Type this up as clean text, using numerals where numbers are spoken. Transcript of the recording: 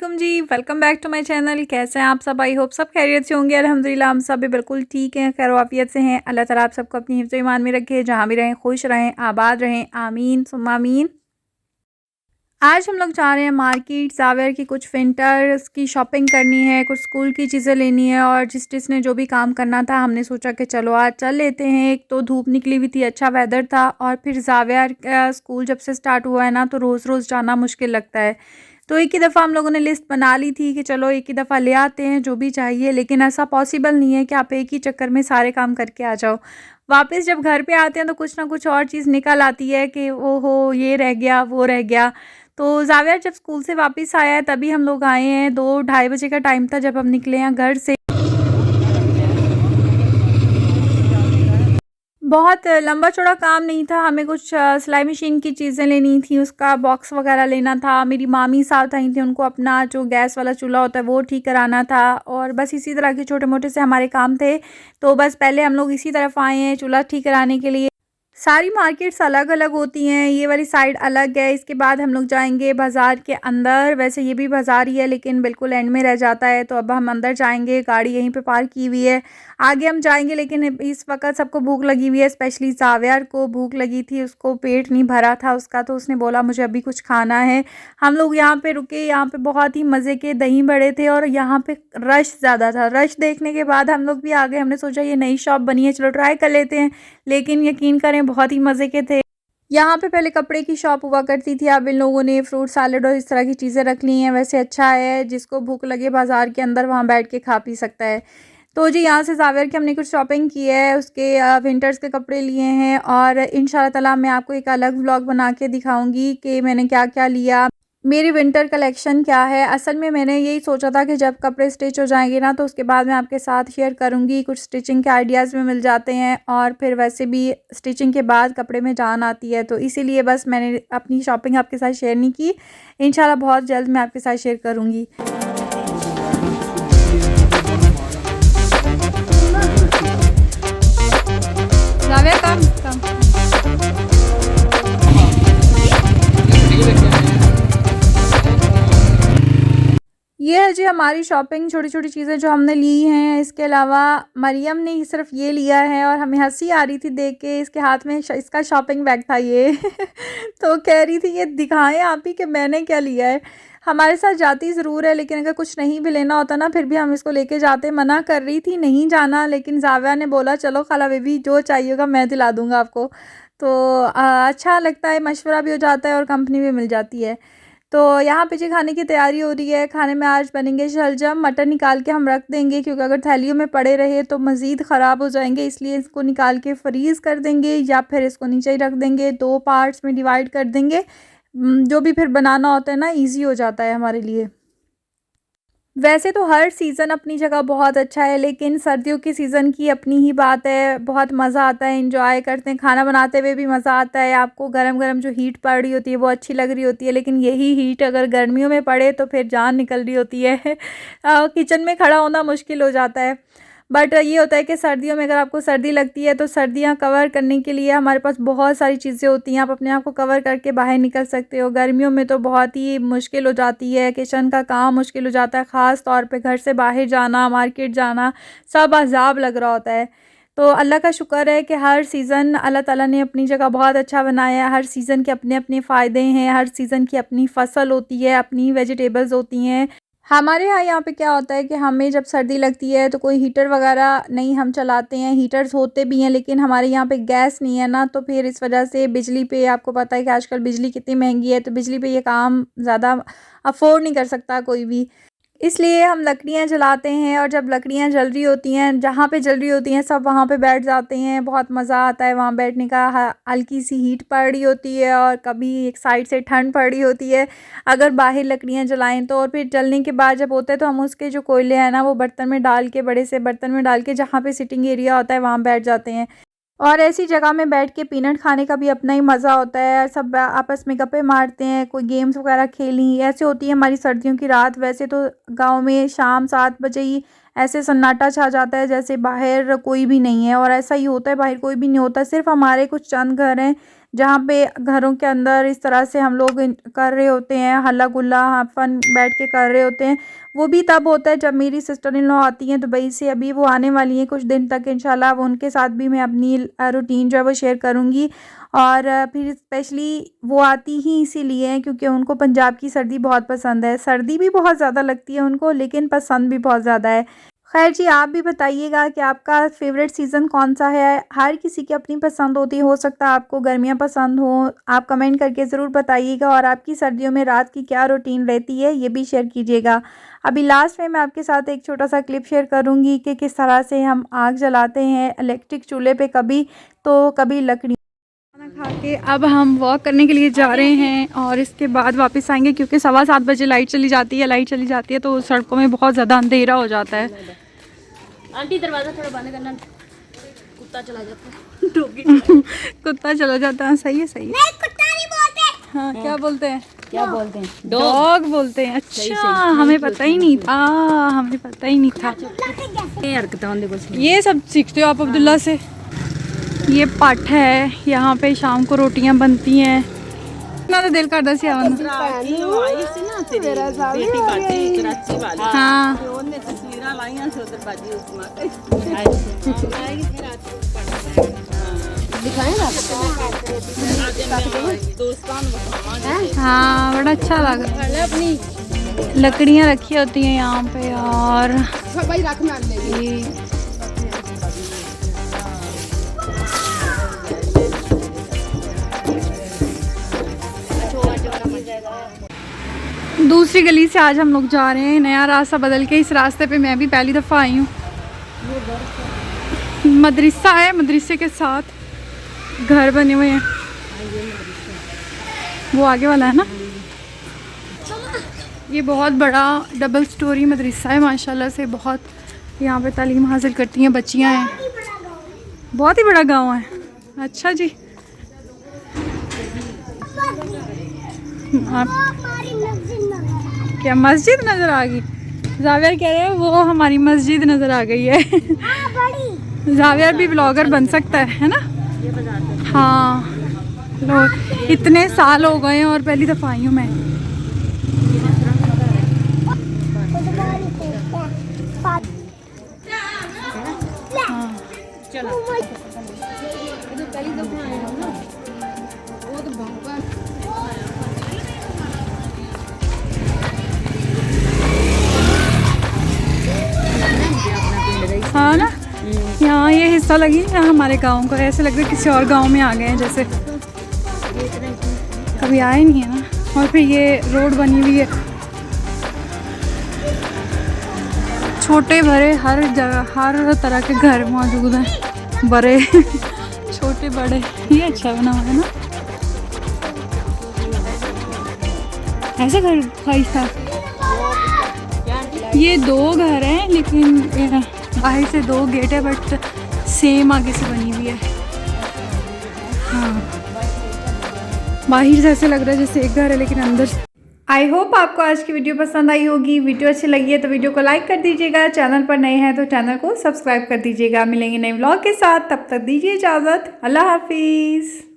वालेकुम जी, welcome back to my channel. कैसे हैं आप सब? आई होप सब खैरियत से होंगे। अल्हम्दुलिल्लाह हम सब भी बिल्कुल ठीक हैं, खैर वाफियत से हैं। अल्लाह ताला आप सबको अपनी हिफ्ज़ ईमान में रखे, जहाँ भी रहें खुश रहें, आबाद रहें, आमीन सुम्मा आमीन। आज हम लोग जा रहे हैं मार्केट, ज़ावियर की कुछ विंटर्स की शॉपिंग करनी है, कुछ स्कूल की चीज़ें लेनी है और जिसने जो भी काम करना था हमने सोचा कि चलो आज चल लेते हैं। एक तो धूप निकली हुई थी, अच्छा वेदर था और फिर ज़ावियर का स्कूल जब से स्टार्ट हुआ है ना तो रोज़ रोज़ जाना मुश्किल लगता है। तो एक ही दफ़ा हम लोगों ने लिस्ट बना ली थी कि चलो एक ही दफ़ा ले आते हैं जो भी चाहिए, लेकिन ऐसा पॉसिबल नहीं है कि आप एक ही चक्कर में सारे काम करके आ जाओ। वापस जब घर पे आते हैं तो कुछ ना कुछ और चीज़ निकल आती है कि ओहो ये रह गया, वो रह गया। तो ज़ावियर जब स्कूल से वापस आया है तभी हम लोग आए हैं, 2 ढाई बजे का टाइम था जब हम निकले हैं घर से। बहुत लंबा चौड़ा काम नहीं था, हमें कुछ सिलाई मशीन की चीज़ें लेनी थी, उसका बॉक्स वगैरह लेना था। मेरी मामी साहब आई थी, उनको अपना जो गैस वाला चूल्हा होता है वो ठीक कराना था और बस इसी तरह के छोटे-मोटे से हमारे काम थे। तो बस पहले हम लोग इसी तरफ आए हैं चूल्हा ठीक कराने के लिए। सारी मार्केट्स अलग-अलग होती हैं, ये वाली साइड अलग है। इसके बाद हम लोग जाएँगे बाज़ार के अंदर, वैसे ये भी बाज़ार ही है लेकिन बिल्कुल एंड में रह जाता है, तो अब हम अंदर जाएँगे, गाड़ी यहीं पे पार्क की हुई है। आगे हम जाएँगे लेकिन इस वक़्त सबको भूख लगी हुई है, स्पेशली ज़ावियर को भूख लगी थी, उसको पेट नहीं भरा था उसका, तो उसने बोला मुझे अभी कुछ खाना है। हम लोग यहाँ पे रुके, यहाँ पे बहुत ही मज़े के दही बड़े थे और यहाँ पे रश ज़्यादा था। रश देखने के बाद हम लोग भी आ गए, हमने सोचा ये नई शॉप बनी है, चलो ट्राई कर लेते हैं। लेकिन यकीन करें बहुत ही मज़े के थे। यहाँ पे पहले कपड़े की शॉप हुआ करती थी, अब इन लोगों ने फ्रूट सैलेड और इस तरह की चीज़ें रख ली हैं। वैसे अच्छा है, जिसको भूख लगे बाज़ार के अंदर वहाँ बैठ के खा पी सकता है। तो जी यहाँ से ज़ावियर की हमने कुछ शॉपिंग की है, उसके विंटर्स के कपड़े लिए हैं और इंशाल्लाह ताला मैं आपको एक अलग व्लॉग बना के दिखाऊँगी कि मैंने क्या-क्या लिया। मेरी विंटर कलेक्शन क्या है। असल में मैंने यही सोचा था कि जब कपड़े स्टिच हो जाएंगे ना तो उसके बाद मैं आपके साथ शेयर करूंगी, कुछ स्टिचिंग के आइडियाज़ में मिल जाते हैं और फिर वैसे भी स्टिचिंग के बाद कपड़े में जान आती है, तो इसीलिए बस मैंने अपनी शॉपिंग आपके साथ शेयर नहीं की। इंशाल्लाह बहुत जल्द मैं आपके साथ शेयर करूँगी। जावेद कम कम ये है जी हमारी शॉपिंग, छोटी-छोटी चीज़ें जो हमने ली हैं। इसके अलावा मरियम ने सिर्फ़ ये लिया है और हमें हँसी आ रही थी देख के, इसके हाथ में इसका शॉपिंग बैग था ये। तो कह रही थी ये दिखाएँ आप ही कि मैंने क्या लिया है। हमारे साथ जाती ज़रूर है लेकिन अगर कुछ नहीं भी लेना होता ना फिर भी हम इसको लेके जाते। मना कर रही थी नहीं जाना, लेकिन ज़ाविया ने बोला चलो खाला बेबी जो चाहिए होगा मैं दिला दूँगा आपको। तो अच्छा लगता है, मशवरा भी हो जाता है और कंपनी भी मिल जाती है। तो यहाँ पे जी खाने की तैयारी हो रही है। खाने में आज बनेंगे शलजम। मटर निकाल के हम रख देंगे क्योंकि अगर थैलियों में पड़े रहे तो मज़ीद ख़राब हो जाएंगे, इसलिए इसको निकाल के फ्रीज़ कर देंगे या फिर इसको नीचे ही रख देंगे, 2 पार्ट्स में डिवाइड कर देंगे। जो भी फिर बनाना होता है ना ईज़ी हो जाता है हमारे लिए। वैसे तो हर सीज़न अपनी जगह बहुत अच्छा है, लेकिन सर्दियों के सीज़न की अपनी ही बात है, बहुत मज़ा आता है, एंजॉय करते हैं, खाना बनाते हुए भी मज़ा आता है। आपको गरम-गरम जो हीट पड़ रही होती है वो अच्छी लग रही होती है, लेकिन यही हीट अगर गर्मियों में पड़े तो फिर जान निकल रही होती है। किचन में खड़ा होना मुश्किल हो जाता है। बट ये होता है कि सर्दियों में अगर आपको सर्दी लगती है तो सर्दियाँ कवर करने के लिए हमारे पास बहुत सारी चीज़ें होती हैं, आप अपने आप को कवर करके बाहर निकल सकते हो। गर्मियों में तो बहुत ही मुश्किल हो जाती है, किचन का काम मुश्किल हो जाता है, ख़ास तौर पे घर से बाहर जाना, मार्केट जाना, सब अज़ाब लग रहा होता है। तो अल्लाह का शुक्र है कि हर सीज़न अल्लाह ताला ने अपनी जगह बहुत अच्छा बनाया है। हर सीज़न के अपने-अपने फ़ायदे हैं, हर सीज़न की अपनी फ़सल होती है, अपनी वेजिटेबल्स होती हैं। हमारे यहाँ पे क्या होता है कि हमें जब सर्दी लगती है तो कोई हीटर वगैरह नहीं हम चलाते हैं। हीटर्स होते भी हैं लेकिन हमारे यहाँ पे गैस नहीं है ना, तो फिर इस वजह से बिजली पे, आपको पता है कि आजकल बिजली कितनी महंगी है, तो बिजली पे ये काम ज़्यादा अफोर्ड नहीं कर सकता कोई भी। इसलिए हम लकड़ियाँ जलाते हैं और जब लकड़ियाँ जल रही होती हैं, जहाँ पे जल रही होती हैं सब वहाँ पे बैठ जाते हैं। बहुत मज़ा आता है वहाँ बैठने का। हल्की सी हीट पड़ रही होती है और कभी एक साइड से ठंड पड़ रही होती है अगर बाहर लकड़ियाँ जलाएं तो। और फिर जलने के बाद जब होता है तो हम उसके जो कोयले हैं ना वो बर्तन में डाल के, बड़े से बर्तन में डाल के, जहाँ पे सिटिंग एरिया होता है वहाँ बैठ जाते हैं। और ऐसी जगह में बैठ के पीनट खाने का भी अपना ही मज़ा होता है। सब आपस में गप्पे मारते हैं, कोई गेम्स वगैरह खेली, ऐसे होती है हमारी सर्दियों की रात। वैसे तो गांव में शाम 7 बजे ही ऐसे सन्नाटा छा जाता है जैसे बाहर कोई भी नहीं है, और ऐसा ही होता है, बाहर कोई भी नहीं होता, सिर्फ हमारे कुछ चंद घर हैं जहाँ पे घरों के अंदर इस तरह से हम लोग कर रहे होते हैं, हल्ला गुल्ला, हाँ फन बैठ के कर रहे होते हैं। वो भी तब होता है जब मेरी सिस्टर इन लॉ आती हैं दुबई से। अभी वो आने वाली हैं कुछ दिन तक इंशाल्लाह। अब उनके साथ भी मैं अपनी रूटीन जो है वो शेयर करूँगी। और फिर स्पेशली वो आती ही इसीलिए हैं क्योंकि उनको पंजाब की सर्दी बहुत पसंद है। सर्दी भी बहुत ज़्यादा लगती है उनको, लेकिन पसंद भी बहुत ज़्यादा है। खैर जी, आप भी बताइएगा कि आपका फेवरेट सीज़न कौन सा है। हर किसी की अपनी पसंद होती है, हो सकता है आपको गर्मियाँ पसंद हो। आप कमेंट करके ज़रूर बताइएगा। और आपकी सर्दियों में रात की क्या रूटीन रहती है ये भी शेयर कीजिएगा। अभी लास्ट में मैं आपके साथ एक छोटा सा क्लिप शेयर करूँगी कि किस तरह से हम आग जलाते हैं इलेक्ट्रिक चूल्हे पे, कभी तो कभी लकड़ी। खाना खा के अब हम वॉक करने के लिए जा रहे हैं और इसके बाद वापस आएंगे क्योंकि 7:15 बजे लाइट चली जाती है तो सड़कों में बहुत ज़्यादा अंधेरा हो जाता है। आंटी दरवाजा थोड़ा बंद करना, कुत्ता चला जाता है। कुत्ता चला जाता है, सही है सही है। नहीं, कुत्ता नहीं बोलते। हाँ क्या बोलते हैं? क्या बोलते हैं? डॉग बोलते हैं। अच्छा, हमें पता ही नहीं था, हमें पता ही नहीं था। ये सब सीखते हो आप अब्दुल्ला से। ये पट है, यहाँ पे शाम को रोटियां बनती हैं। ना तो दिल करता सी आवन। हाँ हाँ, बड़ा अच्छा लग रहा है। अपनी लकड़ियाँ रखी होती हैं यहाँ पे और दूसरी गली से आज हम लोग जा रहे हैं, नया रास्ता बदल के। इस रास्ते पे मैं भी पहली दफ़ा आई हूँ। मदरसा है, मदरसे के साथ घर बने हुए हैं। वो आगे वाला है ना। ये बहुत बड़ा डबल स्टोरी मदरसा है माशाल्लाह से। बहुत यहाँ पे तालीम हासिल करती हैं बच्चियाँ हैं। बहुत ही बड़ा गांव है। अच्छा जी, आप क्या मस्जिद नज़र आ गई? जावियर कह रहे हैं वो हमारी मस्जिद नज़र आ गई है। जावियर भी ब्लॉगर बन सकता है ना? हाँ, लो इतने साल हो गए हैं और पहली दफ़ा आई हूँ मैं। हाँ हाँ ना, यहाँ ये हिस्सा लगी ना हमारे गांव को, ऐसे लग रहा है किसी और गांव में आ गए हैं जैसे। कभी आए नहीं है ना। और फिर ये रोड बनी हुई है, छोटे बड़े हर जगह हर तरह के घर मौजूद हैं, बड़े छोटे बड़े। ये अच्छा बना हुआ है ना, ऐसे घर ख्वाहिश था। ये 2 घर हैं लेकिन बाहर से 2 गेट है बट सेम आगे से बनी हुई है। हाँ, बाहर से ऐसे लग रहा है जैसे एक घर है लेकिन अंदर। आई होप आपको आज की वीडियो पसंद आई होगी। वीडियो अच्छी लगी है तो वीडियो को लाइक कर दीजिएगा। चैनल पर नए हैं तो चैनल को सब्सक्राइब कर दीजिएगा। मिलेंगे नए व्लॉग के साथ, तब तक दीजिए इजाज़त। अल्लाह हाफिज़।